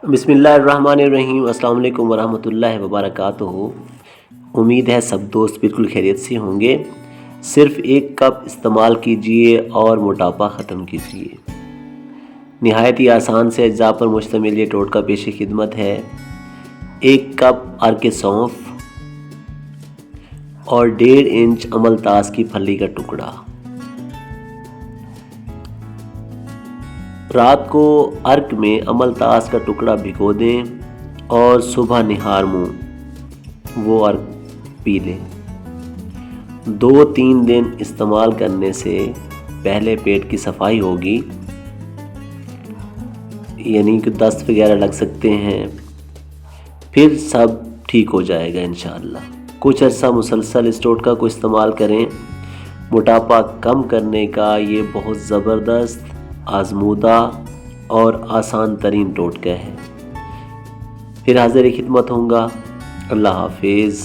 بسم اللہ الرحمن الرحیم۔ السلام علیکم ورحمۃ اللہ وبرکاتہ۔ امید ہے سب دوست بالکل خیریت سے ہوں گے۔ صرف ایک کپ استعمال کیجئے اور موٹاپا ختم کیجئے۔ نہایت ہی آسان سے اجزاء پر مشتمل یہ ٹوٹکا پیش خدمت ہے۔ 1 کپ ارک سونف اور 1.5 انچ املتاس کی پھلی کا ٹکڑا۔ رات کو ارک میں املتاس کا ٹکڑا بھگو دیں اور صبح نہار منہ وہ ارک پی لیں۔ 2-3 دن استعمال کرنے سے پہلے پیٹ کی صفائی ہوگی، یعنی کہ دست وغیرہ لگ سکتے ہیں، پھر سب ٹھیک ہو جائے گا انشاءاللہ۔ کچھ عرصہ مسلسل اس ٹوٹکا کو استعمال کریں۔ موٹاپا کم کرنے کا یہ بہت زبردست، آزمودہ اور آسان ترین ٹوٹکا ہے۔ پھر حاضر خدمت ہوں گا۔ اللہ حافظ۔